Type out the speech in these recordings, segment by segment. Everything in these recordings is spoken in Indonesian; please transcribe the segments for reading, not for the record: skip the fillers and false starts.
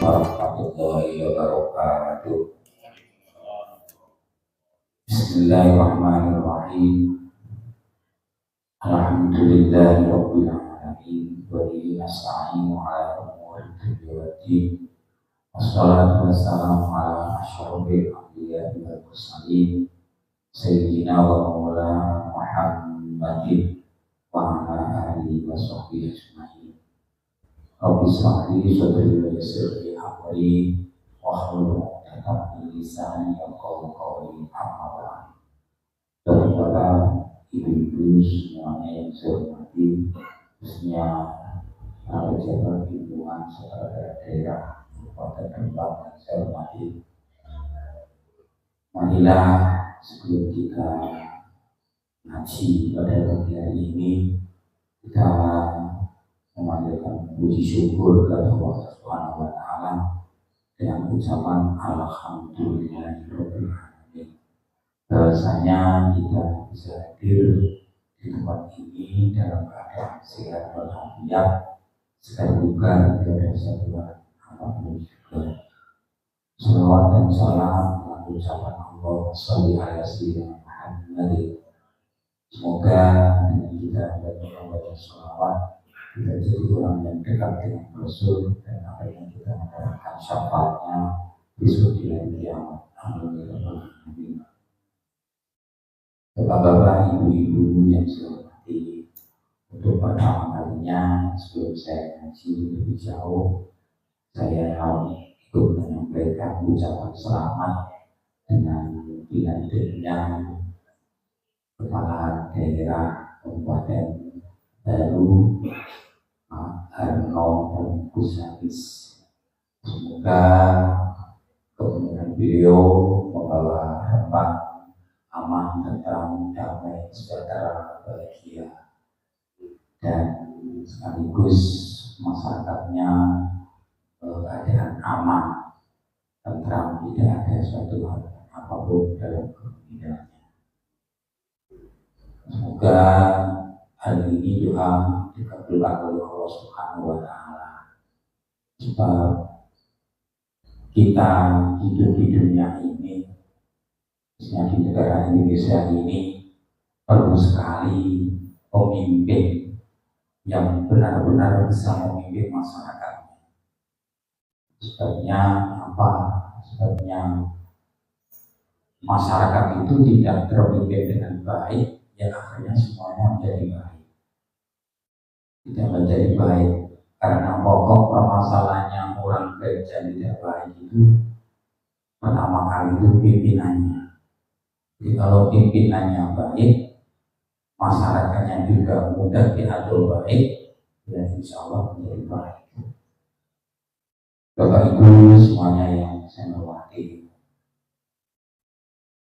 warahmatullahi wabarakatuh. Bismillahirrahmanirrahim. Alhamdulillahirabbil alamin wa bihi nasta'inu ala umuri dunya waddin. Wassalatu wassalamu ala asyrofil anbiya'i wal mursalin sayyidina wa maulana Muhammadin wa ala alihi wa sahbihi ajma'in. Rabbi shrah li sadri wa yassir li amri wahlul 'uqdatam min lisani yafqahu qawli. Amma ba'd. Saudara, ibu-ibu semuanya yang saya hormati, khususnya para pejabat lingkungan serta daerah Kabupaten Rembang yang saya hormati. Marilah sebelum kita ngaji pada pagi hari ini, kita memanjatkan puji syukur kepada Allah Subhanahu wa taala dengan ucapan alhamdulillahirabbil alamin. Bahwasanya kita bisa hadir di tempat ini dalam keadaan sehat walafiat, segar bugar, tidak ada satuan apapun juga. Salawat dan salam dengan ucapan Allah sholli ala sayyidina Muhammad. Semoga dengan kita membaca salawat kita jadi orang yang dekat dengan Rasul dan apa yang kita mendapatkan syafaatnya besok di hari kiamat. Amin ya rabbal alamin. Bapak-bapak, ibu-ibu yang saya hormati, untuk pertama kalinya sebelum saya ngaji lebih jauh, saya ikut menyampaikan ucapan selamat dengan dilantiknya Kepala Daerah Kabupaten Baru Harno dan Kusamis. Semoga kepemimpinan beliau membawa harapan aman, tentram, damai, sejahtera, bahagia, dan sekaligus masyarakatnya keadaan aman, tentram, tidak ada suatu hal apapun dalam kepemimpinannya. Semoga hari ini doa dikabulkan oleh Allah Subhanahu wa taala. Sebab kita hidup di dunia ini, khususnya di negara Indonesia ini, perlu sekali pemimpin yang benar-benar bisa memimpin masyarakat. Sebabnya apa? Sebabnya masyarakat itu tidak terpimpin dengan baik, ya akhirnya semuanya menjadi baik. Tidak menjadi baik karena pokok permasalahannya orang baik dan tidak baik itu pertama kali itu pimpinannya. Jadi kalau pimpinannya baik, masyarakatnya juga mudah diatur baik, ya insya Allah menjadi baik. Bapak Ibu semuanya yang saya hormati,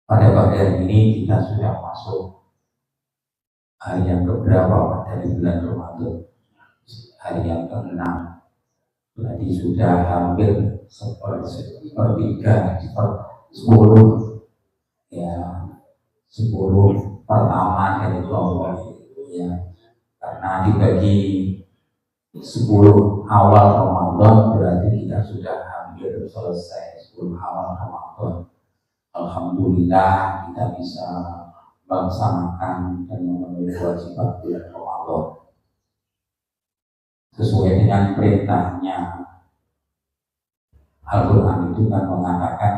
pada pagi hari ini kita sudah masuk hari yang keberapa dari bulan Ramadan? Hari yang ke-6. Berarti sudah hampir sepertiga, 10 ya, 10 pertama dari kelompok ya, karena dibagi 10 awal Ramadan berarti kita sudah hampir selesai 10 awal Ramadan. Alhamdulillah kita bisa melaksanakan dan memenuhi kewajiban bulan Ramadan sesuai dengan perintahnya. Al-Quran itu kan mengatakan,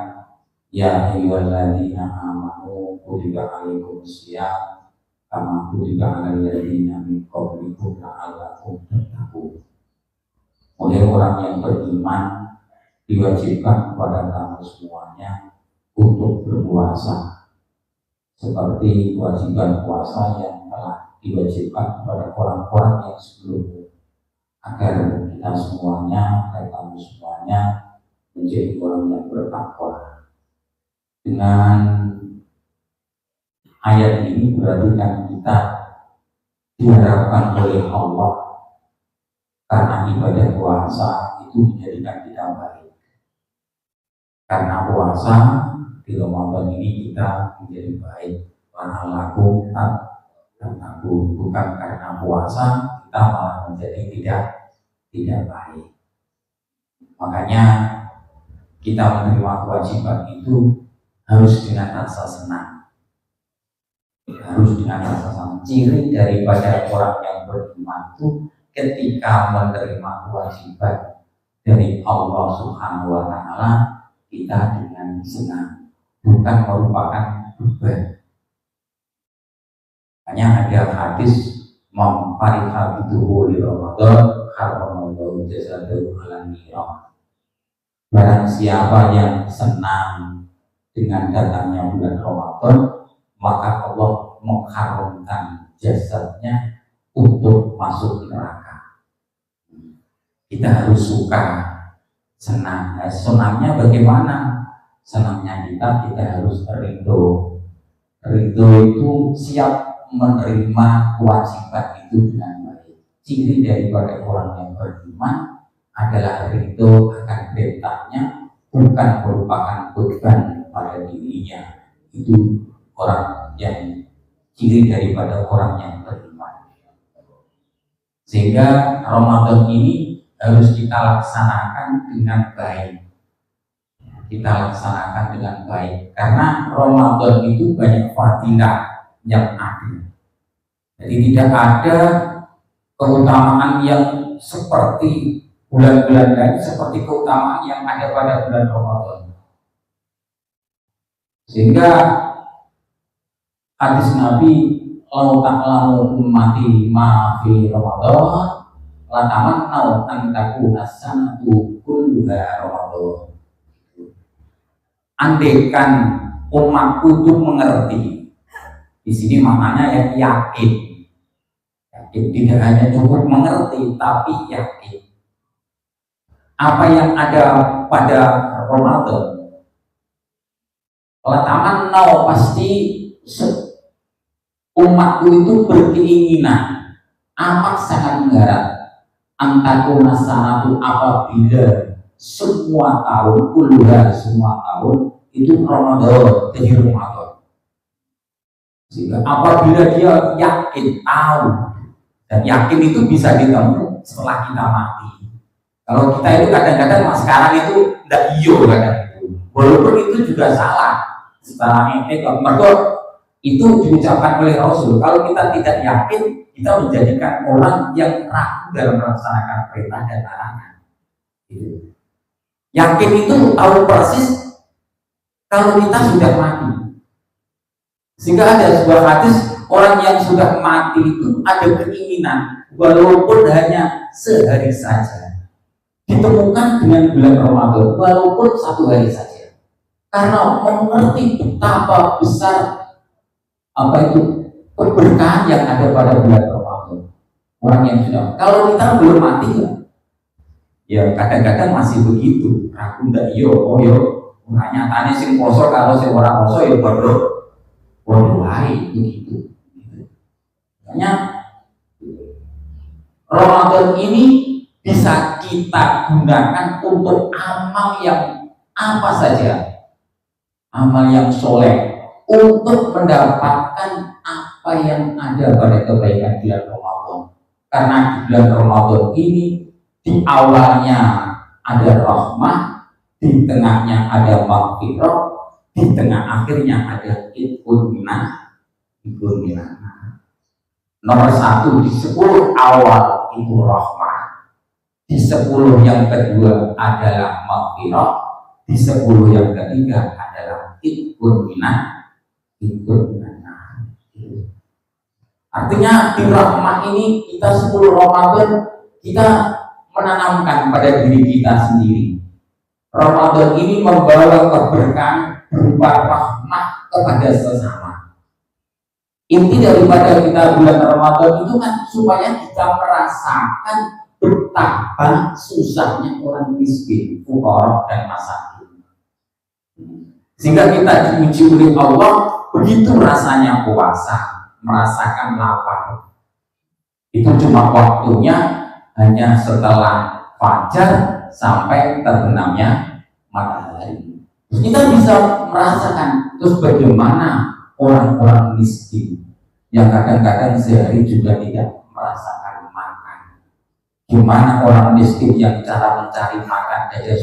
ya ayyuhalladzina amanu kutiba alaikumusiyam kama kutiba alal ladzina min qablikum la'allakum tattaqun. Oleh orang yang beriman diwajibkan kepada kamu semuanya untuk berpuasa seperti kewajiban puasa yang telah diwajibkan kepada orang-orang yang sebelumnya, agar kita semuanya dan kamu semuanya menjadi orang yang bertakwa. Dengan ayat ini berarti kan kita diharapkan oleh Allah karena ibadah puasa itu menjadikan kita baik. Karena puasa di Ramadan ini kita menjadi baik. Karena laku dan aku bukan karena puasa kita malah menjadi tidak baik. Makanya kita menerima kewajiban itu harus dengan rasa senang, harus dengan rasa senang. Ciri daripada orang yang beriman itu ketika menerima kewajiban dari Allah Subhanahu wa Ta'ala, kita dengan senang, bukan merupakan beban. Hanya ada hadis memparihah itu di Ramadan haramallahu jasadahu ala nirah. Barang siapa yang senang dengan datangnya bulan Ramadan, maka Allah mengharamkan jasadnya untuk masuk neraka. Kita harus suka, senang. Senangnya bagaimana? Senangnya kita harus ridho. Ridho itu siap menerima kewajiban itu dengan baik. Ciri daripada orang yang beriman adalah ridho akan perintahnya, bukan merupakan beban pada dirinya. Itu orang yang ciri daripada orang yang beriman. Sehingga Ramadan ini harus kita laksanakan dengan baik. Kita laksanakan dengan baik karena Ramadan itu banyak fadilah yang ada. Jadi tidak ada keutamaan yang seperti bulan-bulan lain, seperti keutamaan yang ada pada bulan Ramadan. Sehingga hadis Nabi, "Lau ta'lamu ummati ma fi Ramadan, la tamannau an takuna sanatu kulluha Ramadan." Andaikan umatku itu mengerti, di sini maknanya yang yakin. Yakin tidak hanya cukup mengerti, tapi yakin. Apa yang ada pada Ramadan, latamannau pasti umatku itu berkeinginan, amat sangat mengharap antakuna sanatu apabila semua tahun, puluhan semua tahun itu Ramadan, jadi Ramadan. Sehingga apabila dia yakin, tahu, dan yakin itu bisa ditemui setelah kita mati. Kalau kita itu kadang-kadang sekarang itu tidak iyo kadang itu, walaupun itu juga salah. Setelah itu diucapkan oleh Rasul. Kalau kita tidak yakin, kita menjadikan orang yang ragu dalam melaksanakan perintah dan larangan. Gitu. Yakin itu tahu persis kalau kita sudah mati. Sehingga ada sebuah hadis, orang yang sudah mati itu ada keinginan walaupun hanya sehari saja ditemukan dengan bulan Ramadan, walaupun satu hari saja, karena mengerti betapa besar keberkahan yang ada pada bulan Ramadan. Orang yang sudah, kalau kita belum mati ya kadang-kadang masih begitu, aku ndak hanya tanya sing poso kalau sing ora poso ya bodoh lain begitu. Makanya Ramadan ini bisa kita gunakan untuk amal yang apa saja, amal yang soleh, untuk mendapatkan apa yang ada pada kebaikan bulan Ramadan. Karena di bulan Ramadan ini di awalnya ada rahmah, di tengahnya ada maghfirah, di tengah akhirnya ada itqun minah. Nomor 1 di 10 awal itu rahmah, di 10 yang kedua adalah maghfirah, di 10 yang ketiga adalah itqun minah. Artinya di rahmah ini kita 10 Ramadan kita menanamkan pada diri kita sendiri. Ramadan ini membawa keberkahan berupa rahmat kepada sesama. Inti daripada kita bulan Ramadan itu kan supaya kita merasakan betapa susahnya orang miskin, fuqara dan masakin. Sehingga kita diuji oleh Allah, begitu rasanya puasa, merasakan lapar. Itu cuma waktunya hanya setelah fajar sampai terbenamnya matahari. Terus kita bisa merasakan terus bagaimana orang-orang miskin yang kadang-kadang sehari juga tidak merasakan makan. Gimana orang miskin yang cara mencari makan saja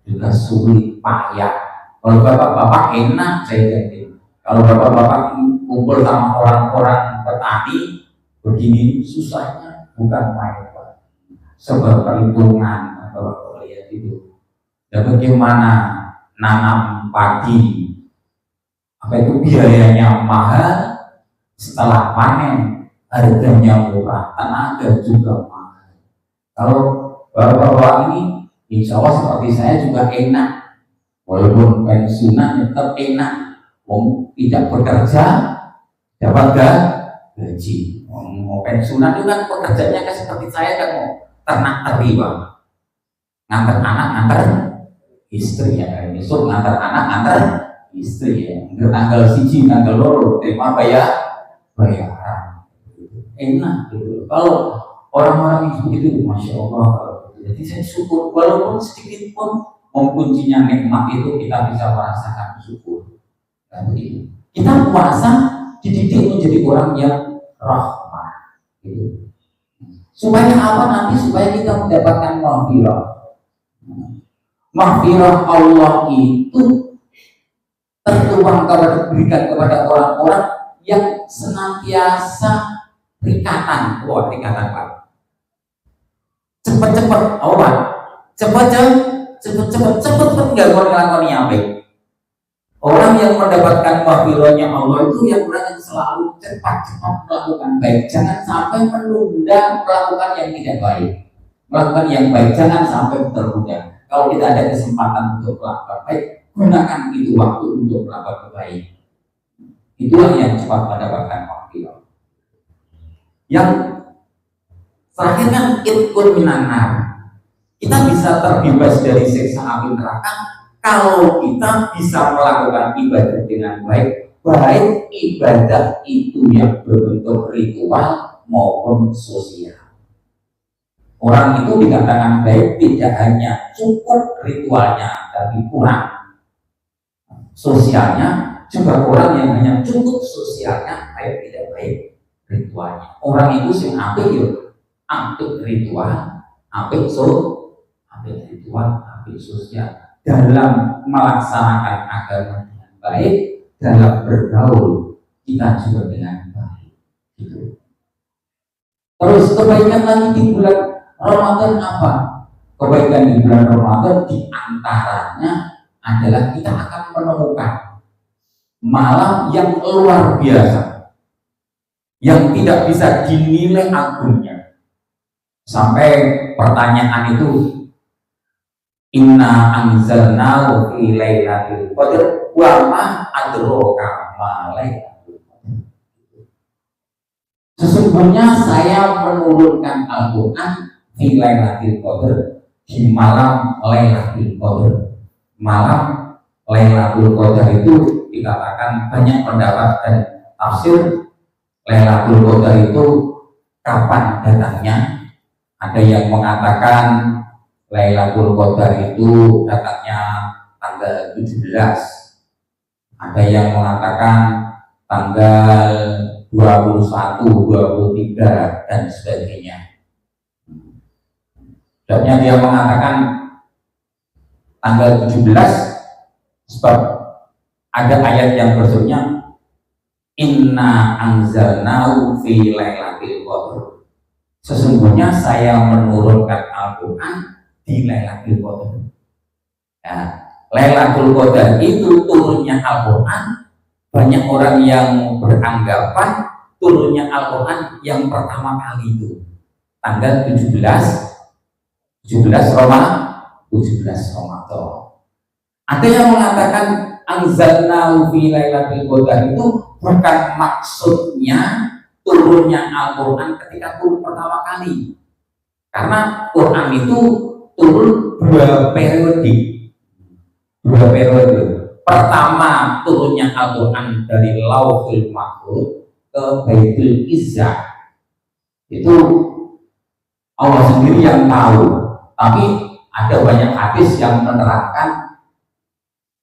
juga sulit payah. Kalau bapak-bapak enak saya jadi. Kalau bapak-bapak kumpul sama orang-orang petani begini susahnya bukan main Pak. Sebab perhitungan bapak lihat itu. Dan bagaimana nanam padi, apa itu biayanya mahal, setelah panen harganya murah, tenaga juga mahal. Kalau bapak-bapak ini insya Allah seperti saya juga enak, walaupun pensiunan tetap enak, tidak bekerja dapat gaji. Mau pensiunan itu kan pekerjaannya kan seperti saya kan mau ternak teri Bang, ngantar anak ngantar istri ya, besok ngantar anak ngantar istri ya, tanggal siji tanggal loro terima bayaran enak gitu. Kalau orang-orang yang begitu masya Allah, jadi saya syukur walaupun sedikit pun kuncinya nikmat itu kita bisa merasakan syukur. Dan begitu kita puasa dididik menjadi orang yang rahmah gitu. Supaya apa nanti? Supaya kita mendapatkan mahfirah Allah itu tertuang diberikan kepada orang-orang yang senantiasa rikatan Pak. Cepet-cepet awal, cepet-cepet nggak mau ngelakuin apa. Orang yang mendapatkan mahfirahnya Allah itu yang orang yang selalu cepat-cepat melakukan baik. Jangan sampai menunda melakukan yang tidak baik. Melakukan yang baik jangan sampai tertunda. Kalau kita ada kesempatan untuk melakukan baik, gunakan itu waktu untuk melakukan baik. Itulah yang cepat mendapatkan mahfirah. Yang terakhir kan itkun minanar. Kita bisa terbebas dari siksa api neraka kalau kita bisa melakukan ibadah dengan baik, baik ibadah itu yang berbentuk ritual maupun sosial. Orang itu dikatakan baik tidak hanya cukup ritualnya, tapi kurang sosialnya. Juga orang yang hanya cukup sosialnya, baik tidak baik ritualnya. Orang itu sing apik yo, apik ritual, apik sosial. Dalam melaksanakan agama dengan baik, dalam bergaul kita juga dengan baik. Gitu. Terus kebaikan lagi di bulan Ramadan apa? Kebaikan di bulan Ramadan diantaranya adalah kita akan menemukan malam yang luar biasa, yang tidak bisa dinilai agungnya. Sampai pertanyaan itu, inna anzalnahu fi lailatul qadr wa ma adraka ma lailatul qadr. Sesungguhnya saya menurunkan Al-Qur'an fi lailatul qadr, di malam Lailatul Qadar. Malam Lailatul Qadar itu dikatakan banyak pendapat dan tafsir. Lailatul Qadar itu kapan datangnya? Ada yang mengatakan Lailatul Qadar itu datangnya tanggal 17. Ada yang mengatakan tanggal 21, 23 dan sebagainya. Dan dia mengatakan tanggal 17 sebab ada ayat yang bersumbernya inna anzalnahu fi lailatul qadr. Sesungguhnya saya menurunkan Al-Qur'an di Lailatul Qadar. Ya, Lailatul Qadar itu turunnya Al-Qur'an. Banyak orang yang beranggapan turunnya Al-Qur'an yang pertama kali itu tanggal 17 Ramadan. Ada yang mengatakan anzalnahu fi lailatul qadar itu bukan maksudnya turunnya Al-Qur'an ketika turun pertama kali. Karena Quran itu turun dua periode. Pertama turunnya Al-Qur'an dari Lauhul Mahfuz ke Baitul Izzah. Itu Allah sendiri yang tahu. Tapi ada banyak hadis yang menerangkan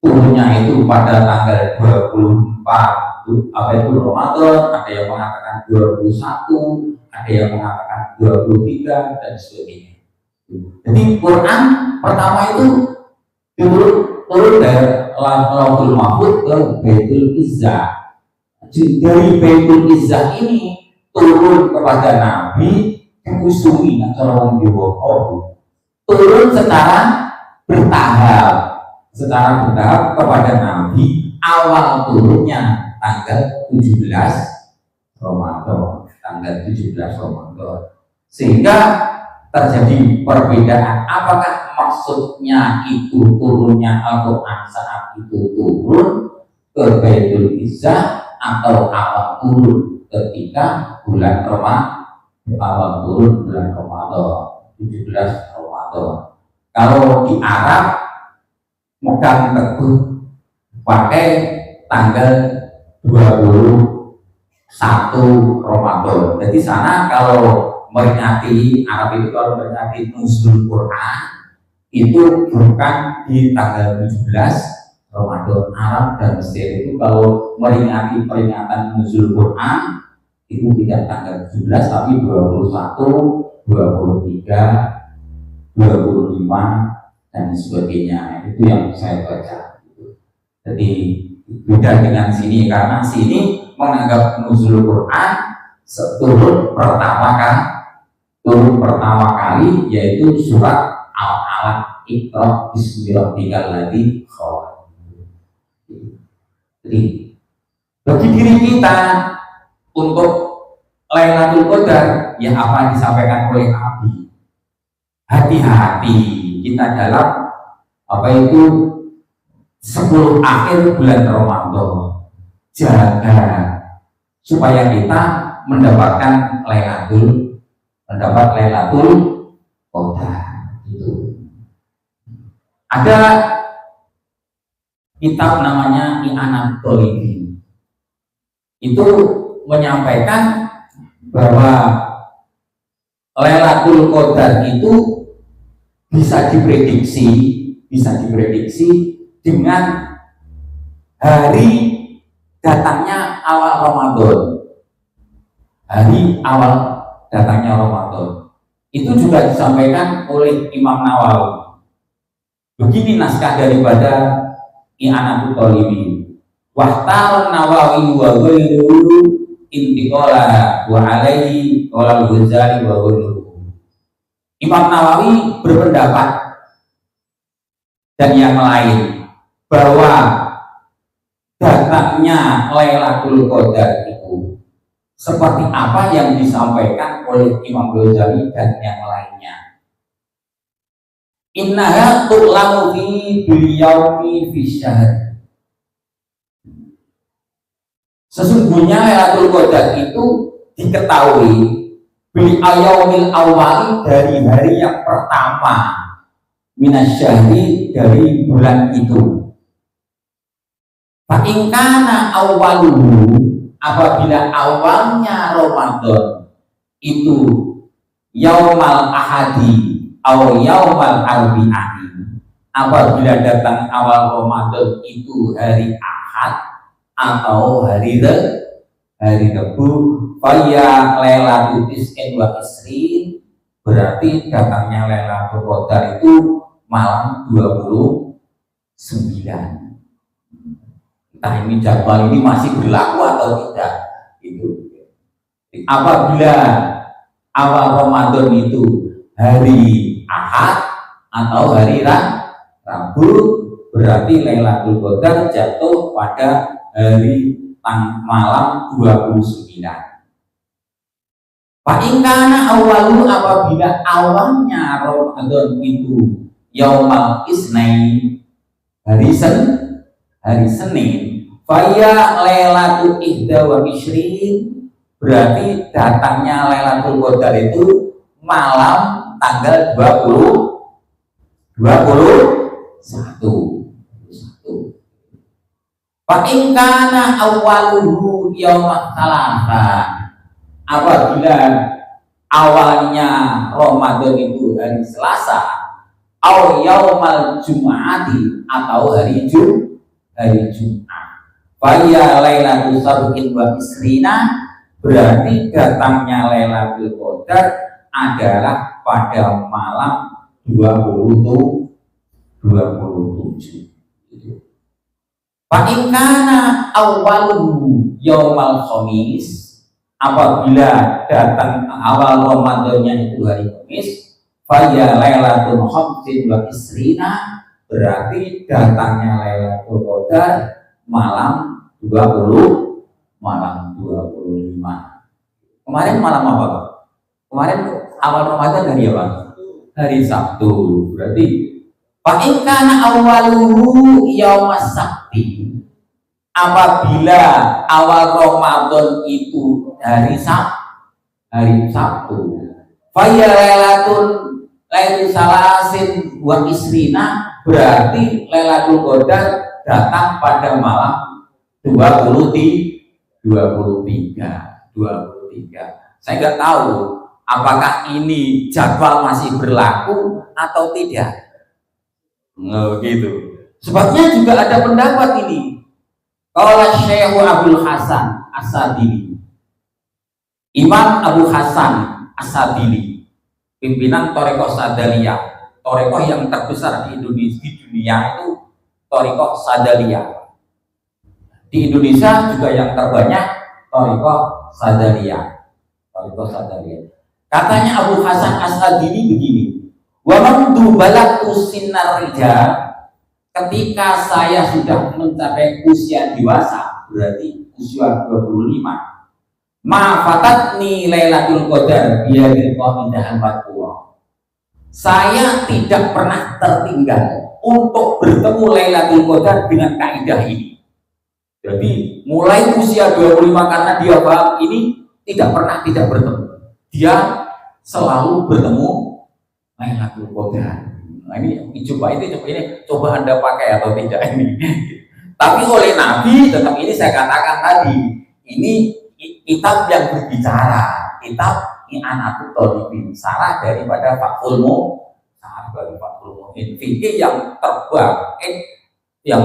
turunnya itu pada tanggal 24 apa itu Ramadan, ada yang mengatakan 21, ada yang mengatakan 23 dan sebagainya. Jadi Quran pertama itu turun dari Lauhul Mahfuz ke Baitul Izzah. Dari Baitul Izzah ini turun kepada Nabi kusumi atau orang Jawa, turun secara bertahap kepada Nabi. Awal turunnya tanggal 17 Ramadan, sehingga terjadi perbedaan apakah maksudnya itu turunnya Al-Quran saat itu turun ke Baitul Izzah atau awal turun ketika bulan Ramadan, awal turun bulan Ramadan 17 Ramadan. Kalau di Arab megang teguh pakai tanggal 21 Ramadan. Jadi sana kalau meringati Arab itu, kalau meringati nuzul Quran itu bukan di tanggal 17 Ramadan. Arab dan Mesir itu kalau meringati peringatan nuzul Quran itu tidak tanggal 17 tapi 21, 23, 25 dan sebagainya. Itu yang saya baca. Jadi beda dengan sini, karena sini menganggap nuzul Quran turun pertama kali yaitu surat Al-Alaq, Iqra bismi rabbikal ladzi khalaq. Jadi bagi diri kita untuk Lailatul Qadar, ya apa yang disampaikan oleh Abi, hati-hati kita dalam apa itu 10 akhir bulan Ramadan, jaga supaya kita mendapatkan Lailatul Qadar. Itu ada kitab namanya I'anat Thalibin, itu menyampaikan bahwa Lailatul Qadar itu bisa diprediksi dengan hari datangnya awal Ramadan. Itu juga disampaikan oleh Imam Nawawi. Begini naskah daripada I'anatul Thalibin. Wahtar Nawawi wa ghairuhu intiqala wa alaihi qala al-Ghazali wa ghairuhu. Imam Nawawi berpendapat dan yang lain bahwa datangnya Lailatul Qadar itu seperti apa yang disampaikan oleh Imam Ghazali dan yang lainnya. Innaha tu'lamu fi bil yaumi fi syahr. Sesungguhnya Lailatul Qadar itu diketahui bil yaumil awwal, dari hari yang pertama, minasyahri, dari bulan itu. Fa in kana awwaluhu, apabila awalnya Ramadan itu yaumal ahadi atau yaumal arbi'ain, apabila datang awal Ramadan itu hari Ahad atau hari Rabu, faya Lailatul Isrin wa Isrin, berarti datangnya Lailatul Qadar itu malam 29. Entah ini jadwal ini masih berlaku atau tidak. Itu apabila awal Ramadan itu hari Ahad atau hari Rabu, berarti Lailatul Qadar jatuh pada hari malam 29. Pak ingkana awalu, apabila awalnya Ramadan itu yaumal isnain, hari Senin, faya Lailatul ihda wa ishrin, berarti datangnya Lailatul Qadar itu malam tanggal 21. Fa in kana awwaluhu yaumah thalatha, apabila awalnya Ramadan itu hari Selasa, au yaumal jum'ati, atau hari Jumat, Faya Lailatul Sab'in wa Isrina, berarti datangnya Lailatul Qadar adalah pada malam 27. Fa in kana awwaluhu yaumal khamis, apabila datang awal Ramadannya itu hari Kamis, faya Lailatul Khamsin wa Isrina, berarti datangnya Lailatul Qadar malam 25. Kemarin malam apa, Pak? Kemarin awal Ramadan hari apa? Hari Sabtu. Berarti fa in kana awwaluhu yaumas sabti, apabila awal Ramadan itu hari Sabtu, faya lailatul salasin wa isrina, berarti Lailatul Qadar datang pada malam 23. Saya nggak tahu apakah ini jadwal masih berlaku atau tidak. Gitu. Sebabnya juga ada pendapat ini. Qala Syekh Abdul Hasan As-Sadili, Imam Abu Hasan As-Sadili, pimpinan Thariqah Sadaliyah, thariqah yang terbesar di Indonesia, di dunia itu Thariqah Sadaliyah. Di Indonesia juga yang terbanyak Thariqah Sadaliyah. Katanya Abu Hasan As-Sadili begini, wa mandu balagtu sinar rijal, ketika saya sudah mencapai usia dewasa, berarti usia 25, ma fatatni Lailatul Qadar biadil qaidah al-matbu'ah, saya tidak pernah tertinggal untuk bertemu Lailatul Qadar dengan kaidah ini. Jadi mulai usia 25, karena dia paham ini, tidak pernah tidak bertemu, dia selalu bertemu Lailatul Qadar. Nah ini coba Anda pakai atau tidak ini. Tapi oleh Nabi, tetap ini saya katakan tadi, ini kitab yang berbicara, kitab I'anatul Talibin, sarah daripada Fathul Mu'in, fikih yang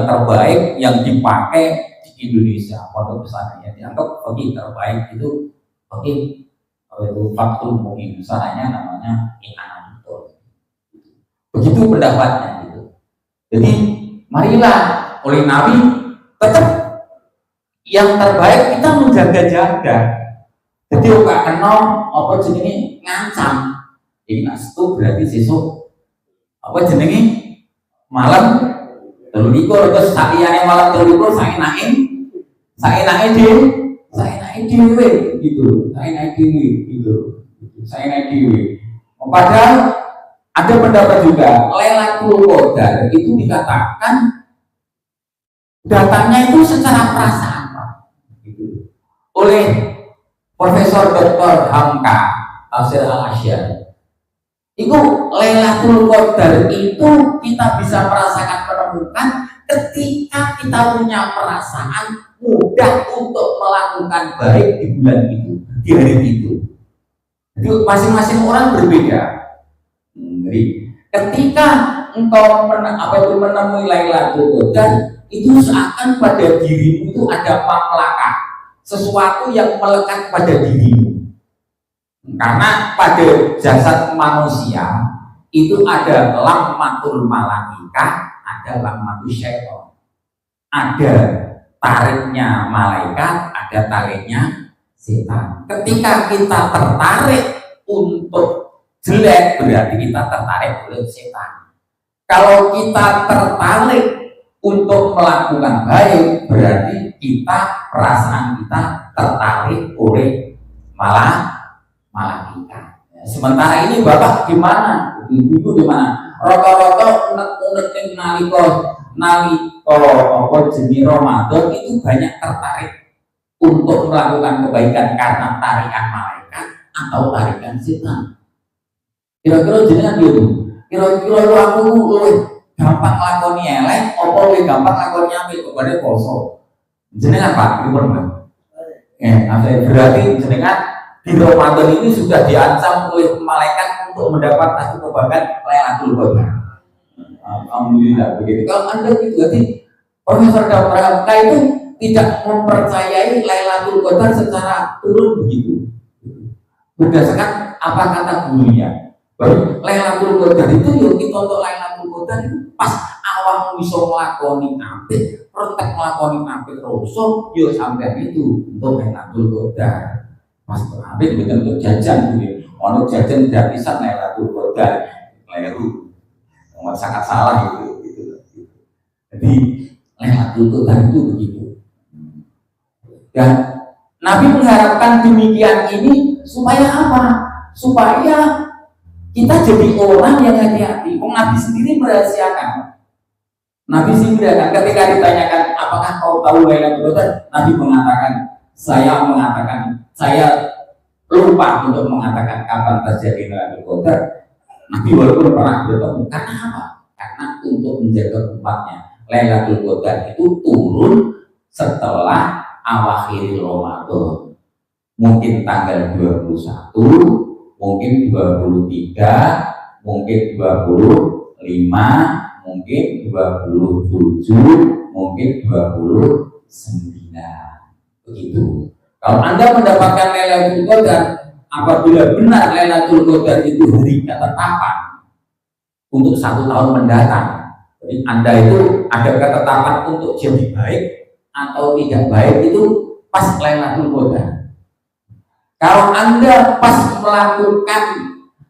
terbaik yang dipakai di Indonesia. Pondok pesantren yang dianggap fikih terbaik itu fikih itu Fathul Mu'in, sarahnya namanya I'anatul. Begitu pendapatnya gitu. Jadi marilah oleh Nabi tetap yang terbaik kita menjaga-jaga. Jadi gak kenal apa jenenge ngancam. Ini nastu berarti sesuk apa jenenge malam 23, terus sakiyane malam 23 saya naik dhewe gitu. Saya naik dhewe. Padahal ada pendapat juga Lailatul Qadar itu dikatakan datangnya itu secara perasaan, Pak. Gitu. Oleh Profesor Dr. Hamka Tafsir Al-Asyari. Itu Lailatul Qadar itu kita bisa merasakan, menemukan ketika kita punya perasaan mudah untuk melakukan baik di bulan itu, di hari itu. Jadi masing-masing orang berbeda. Jadi ketika engkau menemui Lailatul Qadar, itu seakan pada dirimu itu ada mamlakah, sesuatu yang melekat pada dirimu. Karena pada jasad manusia itu ada lammatul malaikah, ada lammatul syaitan. Ada tariknya malaikat, ada tariknya setan. Ketika kita tertarik untuk jelek, berarti kita tertarik oleh setan. Kalau kita tertarik untuk melakukan baik, berarti perasaan kita tertarik oleh malaikat. Sementara ini Bapak gimana? Ibu gimana? Roto-roto unek-unek naliko apa jenis Ramadan itu banyak tertarik untuk melakukan kebaikan karena tarikan malaikat atau tarikan setan. Kira-kira jenengan gitu. Kira-kira aku gampang lakoni elek, apa lebih gampang lakoni apik kepada poso. Jenengan Pak, gimana? Berarti jenengan di Ramadan ini sudah diancam oleh malaikat untuk mendapat satu kebaikan Lailatul Qadar. Alhamdulillah begitu. Kalau Anda gitu, berarti Profesor Dr. Hamka itu tidak mempercayai Lailatul Qadar secara turun begitu. Berdasarkan apa kata gurunya. Baru Lailatul Qadar itu yuk kita untuk Lailatul Qadar itu pas awak bisa nglakoni apik, protek nglakoni apik roso, yo sampai itu untuk Lailatul Qadar. Mas apik betul untuk jajan gitu. Ono jajan gratisan Lailatul Qadar. Keliru. Sangat salah gitu. Jadi Lailatul Qadar itu begitu. Dan Nabi mengharapkan demikian ini supaya apa? Supaya kita jadi orang yang hati-hati. Nabi sendiri merahasiakan. Nabi sendiri ketika ditanyakan apakah kau tahu Lailatul Qadar, Nabi mengatakan, saya lupa untuk mengatakan kapan terjadi Lailatul Qadar. Nabi walaupun pernah bertemu. Karena apa? Karena untuk menjaga umatnya. Lailatul Qadar itu turun setelah awakhir Ramadan. Mungkin tanggal 21, mungkin 23, mungkin 25, mungkin 27, mungkin 29. Begitu. Kalau Anda mendapatkan Lailatul Qadar, apabila benar Lailatul Qadar itu hari ketetapan untuk 1 tahun mendatang, jadi Anda itu ada ketetapan untuk jadi baik atau tidak baik itu pas Lailatul Qadar. Kalau Anda pas melakukan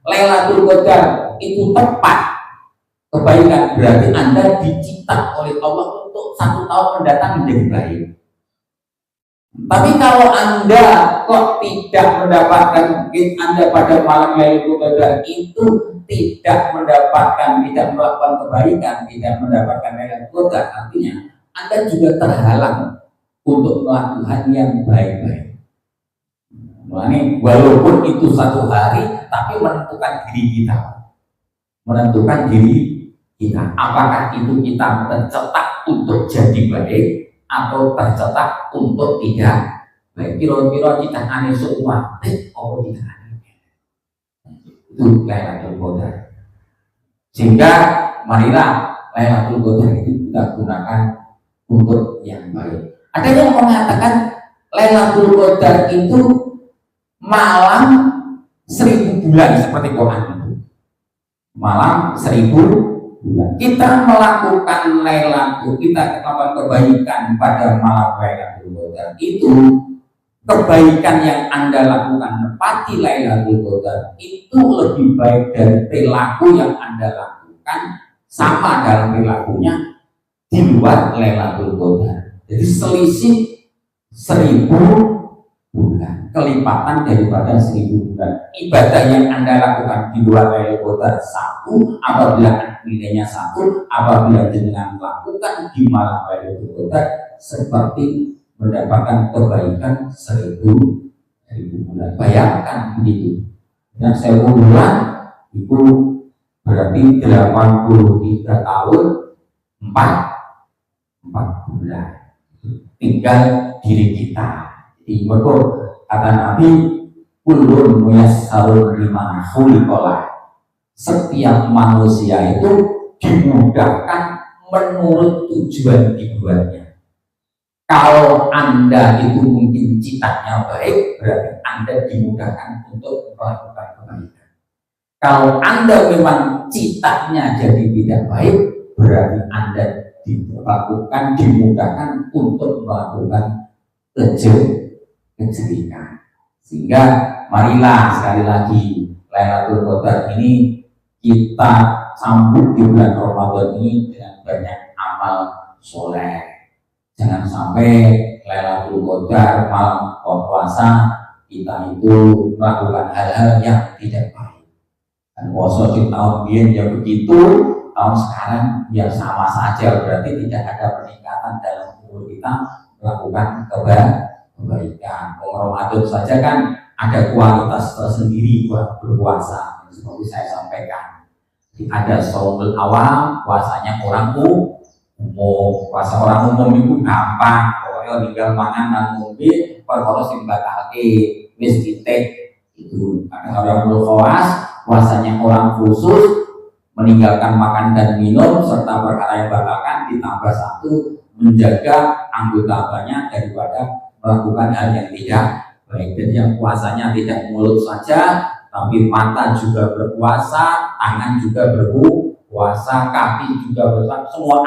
Lailatul Qadar itu tepat kebaikan, berarti Anda dicipta oleh Allah untuk 1 tahun mendatang menjadi baik. Tapi kalau Anda kok tidak mendapatkan, mungkin Anda pada malam Lailatul Qadar itu tidak mendapatkan, tidak melakukan kebaikan, tidak mendapatkan Lailatul Qadar, artinya Anda juga terhalang untuk melakukan yang baik-baik. Walaupun itu 1 hari, tapi menentukan diri kita. Menentukan diri kita. Apakah itu kita tercetak untuk jadi baik atau tercetak untuk tidak baik. Kira-kira kita aneh semua, oh tidak aneh. Itu Lailatul Qadar. Sehingga marilah Lailatul Qadar itu kita gunakan untuk yang baik. Ada yang mengatakan Lailatul Qadar itu malam 1000 bulan seperti Quran itu. Malam 1000 bulan. Kita melakukan Lailatul, kita melakukan kebaikan pada malam Lailatul Qadar itu, kebaikan yang Anda lakukan menepati Lailatul Qadar itu lebih baik dari perilaku yang Anda lakukan sama dalam perilakunya di luar Lailatul Qadar. Jadi selisih 1000 bulan, kelipatan daripada 1000 bulan. Ibadah yang Anda lakukan di luar Lailatul Qadar 1, apabila nilainya 1, apabila dengan melakukan di malam Lailatul Qadar seperti mendapatkan kebaikan 1000 bulan. Bayangkan begitu. Dan 1000 bulan itu berarti 83 tahun 4 bulan. Tinggal diri kita. Jadi kata Nabi, kullun muyassarun liman khuliqa. Setiap manusia itu dimudahkan menurut tujuan dibuatnya. Kalau Anda itu mungkin citanya baik, berarti Anda dimudahkan untuk melakukan kebaikan. Kalau Anda memang citanya jadi tidak baik, berarti Anda dimudahkan untuk melakukan kejelekan. Sehingga marilah sekali lagi Lailatul Qadar ini kita sambut di bulan Ramadan ini dengan banyak amal soleh. Jangan sampai Lailatul Qadar malam puasa kita itu melakukan hal-hal yang tidak baik. Dan puasa di tahun biyen ya begitu, tahun sekarang ya sama saja, berarti tidak ada peningkatan dalam umur kita melakukan kebaikan. Ramadan saja kan ada kualitas tersendiri buat berpuasa, seperti saya sampaikan. Ada shaumul awam, puasanya orang umum. Puasa orang umum itu gampang, pokoknya tinggal makan dan ngombe, perkara sing batalke wis titik itu. Ada orang khawas, puasanya orang khusus, meninggalkan makan dan minum serta perkara yang batalkan ditambah 1, menjaga anggota banyak daripada melakukan hal yang tidak baik. Dan yang puasanya tidak mulut saja, tapi mata juga berpuasa, tangan juga berpuasa, kaki juga berpuasa, semua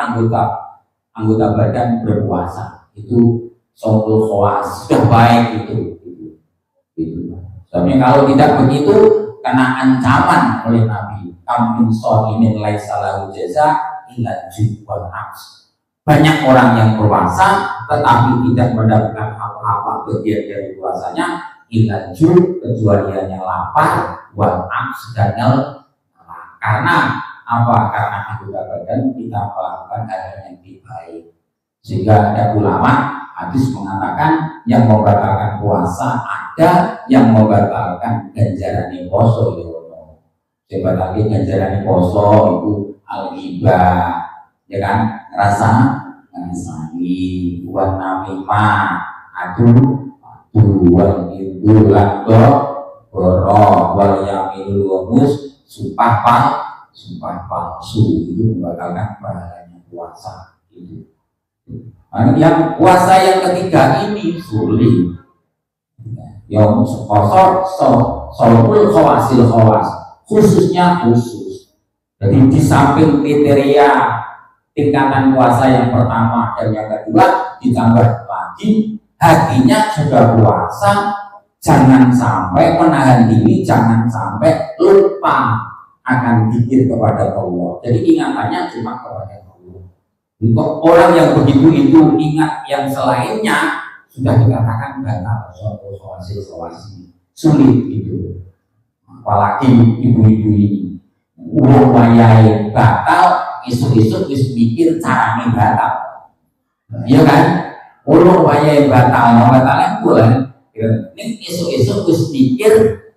anggota badan berpuasa. Itu soul khawas, sudah baik itu. Soalnya kalau tidak begitu kena ancaman oleh Nabi. Kam min shaimin laisa lahu jaza illa jibwal aks. Banyak orang yang berpuasa tetapi tidak mendapatkan apa-apa bagian dari puasanya, ilaju kecuali hanya lapar, wal aks dan karena apa? Karena anggota badan kita melakukan hal yang tidak baik. Sehingga ada ulama hadis mengatakan yang membatalkan puasa ada, yang membatalkan ganjaran poso yono. Coba lagi ganjaran poso itu al-ghibah, ya kan? Rasa ngasani buat namimah wal itu lakdo boro wal yaminul wamus sumpah palsu itu membatalkan pahalanya puasa itu. Yang puasa yang ketiga ini sulit, yang kosor solul khawasil khawas, khususnya khusus. Jadi di samping kriteria tingkatan puasa yang pertama dan yang kedua, ditambah lagi hatinya juga puasa. Jangan sampai menahan diri, jangan sampai lupa akan zikir kepada Allah. Jadi ingatannya cuma kepada Allah. Untuk orang yang begitu itu ingat yang selainnya sudah dikatakan batal, suatu sawasi sulit itu. Apalagi ibu-ibu ini uang wayai batal, isu-isu mikir caranya batal, iya kan? Uang wayai batal boleh. Ini isu-isu mikir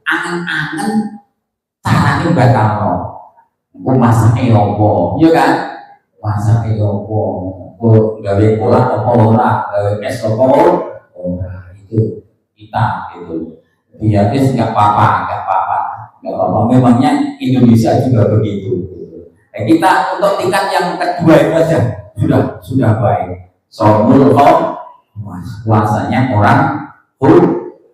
angen-angen caranya batal. Masak opo, iya kan? Masak opo, gawe bola opo ora, gawe es opo ora, itu kita gitu. Dia nggak apa-apa. Memangnya Indonesia juga begitu. Kita untuk tingkat yang kedua itu aja sudah baik. Somul puasanya orang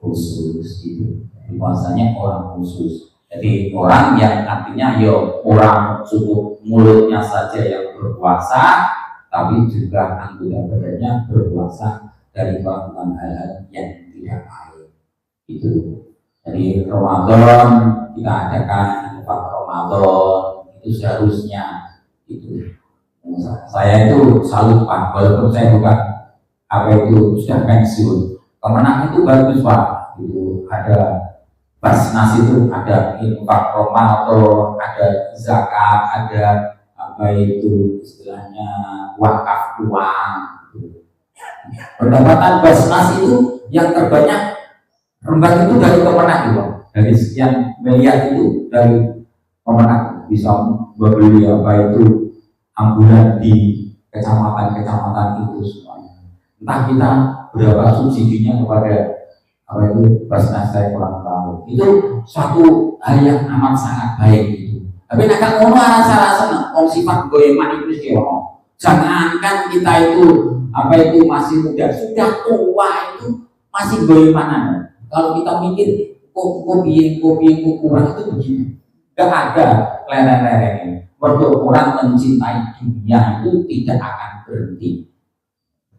khusus gitu. Puasanya orang khusus. Jadi orang yang artinya orang cukup mulutnya saja yang berpuasa, tapi juga anggota badannya berpuasa dari melakukan hal-hal yang tidak baik. Itu. Jadi Ramadan kita adakan Ramadan itu seharusnya itu. Saya itu salut Pak, walaupun saya bukan sudah pensiun. Kemenang itu bagus Pak, itu ada Basnas itu ada infak Ramadan, ada zakat, ada istilahnya wakaf uang. Pendapatan Basnas itu yang terbanyak rembat itu dari Kemenang itu, dari sekian miliar itu dari Kemenang bisa membeli ambulan di kecamatan itu semuanya. Entah kita berapa subsidinya kepada Basnas, saya kurang tahu. Itu suatu hal yang amat sangat baik itu. Tapi nak ngono salah senang. Sifat goyeman itu sih. Jangankan kita itu masih muda, sudah tua itu masih goyemanan. Kalau kita mikir kopi kurang itu begini, gak ada leren-leren. Waktu orang mencintai dunia itu tidak akan berhenti.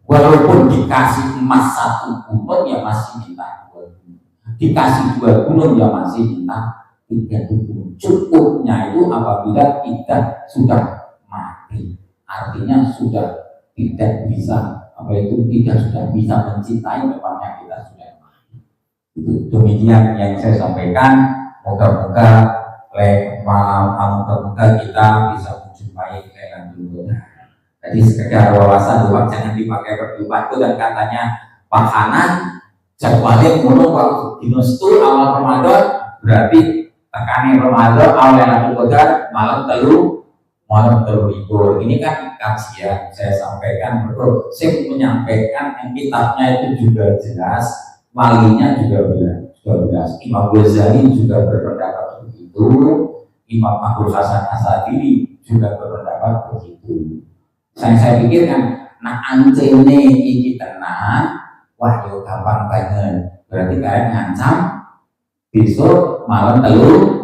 Walaupun dikasih emas 1 gunung ya masih minta 2 gunung, dikasih 2 gunung ya masih minta 3 gunung. Cukupnya itu apabila kita sudah mati, artinya sudah tidak bisa sudah bisa mencintai memangnya kita sudah mati. Itu demikian yang saya sampaikan. Moga-moga kita bisa menjumpai Lailatul Qadar. Jadi sekedar wawasan doang, jangan dipakai berdebat. Dan katanya Pak Hanan jadwalnya ngono waktu dinostu awal Ramadan, berarti tekani Ramadan awal Lailatul Qadar malam telu libur. Ini kan kajian saya sampaikan, betul. Saya menyampaikan yang kitabnya itu juga jelas, walinya juga jelas. Imam Ghazali juga berpendapat begitu, Imam Abdul Hasan Asadili juga berpendapat begitu. Saya pikir kan Nah ancene iki tenang, wah yo gampang banget. Berarti kalian ngancam besok malam telur.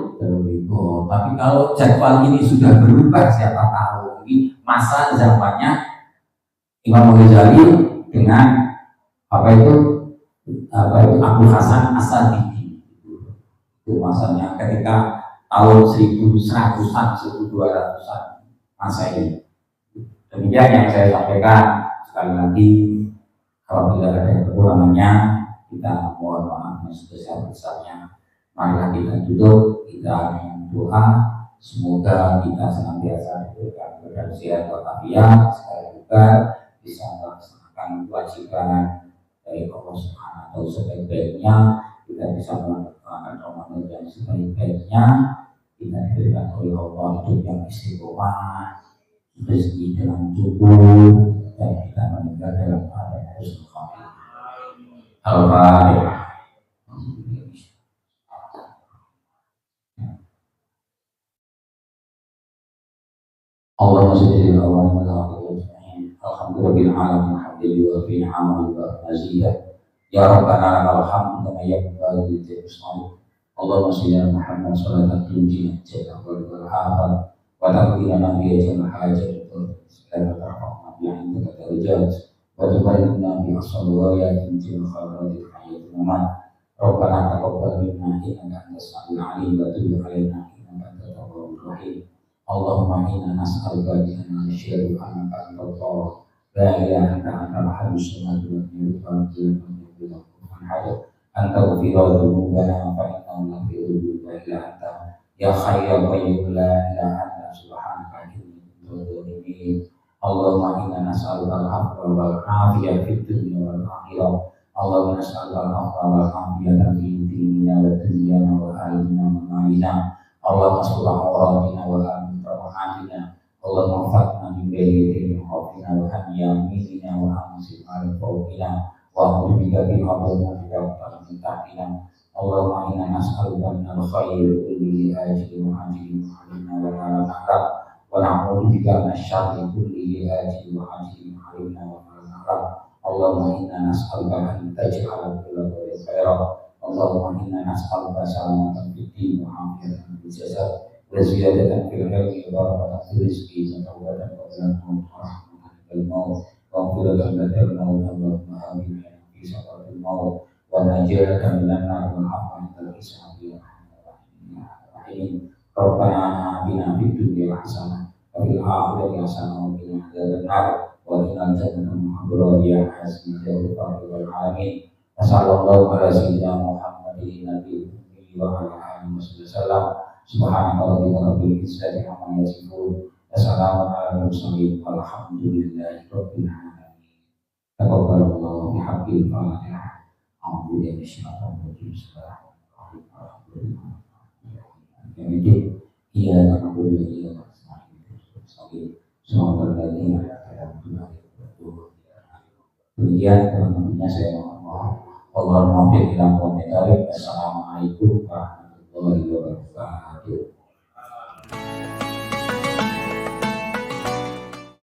Tapi kalau jadwal ini sudah berubah, siapa tahu ini masa zamannya Imam Ghazali dengan Abu Hasan As-Sadiqi. Itu masanya ketika tahun 1100-an, 1200-an Masehi. Demikian yang saya sampaikan. Sekali lagi, apabila ada kekurangannya, kita mohon maaf yang sebesar-besarnya. Marilah kita duduk, kita doa, semoga kita senantiasa diberikan keberhasilan walafiat, sekali juga bisa melaksanakan kewajiban dari Allah Subhanahu sebaik-baiknya, kita bisa melaksanakan Ramadan yang sebaik-baiknya, kita diberikan oleh Allah hidup yang istiqomah, rezeki dengan cukup, dan kita meninggal dalam keadaan husnul khatimah. Al-Fatihah. Allahumma sholli ala Muhammad. Alhamdulillah alhamdulillah fi ni'amati wa mazidah. Ya Rabbana lakal hamdu kama yanbaghi li jalali. Allahumma sholli ala Muhammad sallallahu alaihi wa sallam wa taqdina bihi jami'a hajat segala rahmat yang kita terjadi wa tubayyana bi as-salawati min khairat hayat umat. Rabbana taqabbal minna innaka antas samiul alim wa tub alaina innaka antat tawwabur rahim. Allahumma inna nas'aluka bi anna nasyhadu annaka antal Allah la ilaha illa anta al-ahad as-samad wa anta ghafirud dzunubana fa innahu la yaghfiru illa anta ya hayyul qayyum la ilaha illa subhanaka inni kuntu minadh. Allahumma inna nas'aluka al-'afwa wal 'afiyata fid dunya wal akhirah. Allahumma nas'aluka al-'afwa wal 'afiyata fid dinina wa dunyana wa ahlina wa malina. Allahumma sholli ala wa Muhammadina. Allahumma fatna min bayni khawfina wa an yaminina wa an simali fawqina wa a'udzu bika min min tahtina. Allahumma inna nas'aluka min al-khairi kullihi ajlihi wa ajlihi wa wa la na'lam wa na'udzu bika min asy-syarri kullihi ajlihi wa ajlihi wa la na'lam. Allahumma inna nas'aluka an taj'ala kulla khairin khairan. Allahumma inna nas'aluka salamatan fid din wa afiyatan fil jasad wa ziyadatan fil ilmi wa barakatan fil rizqi wa tawbatan qabla al-maut wa qurratan badal maut. Allahumma amin fi sakaratil maut wa najatan minan nar wa afwan fil hisabi wa rahim. Rabbana atina fid dunya hasanah wa fil akhirati hasanah wa qina adzaban nar wa qina jannata ma'abura ya hasbi wal alamin. Wassallallahu ala sayyidina Muhammadin nabiyil ummi wa ala alihi wasallam. Subhanaka rabbil izzati amma yasifun. Wassalamu ala mursalin walhamdulillahi rabbil alamin. Taqabbalallahu bihaqqil Fatihah. A'udzu billahi minasyaitonir rajim. Jadi iya na'budu wa iyyaka nasta'in. Demikian teman-temannya saya mohon maaf. Allahumma bihamdika wa bihamdika.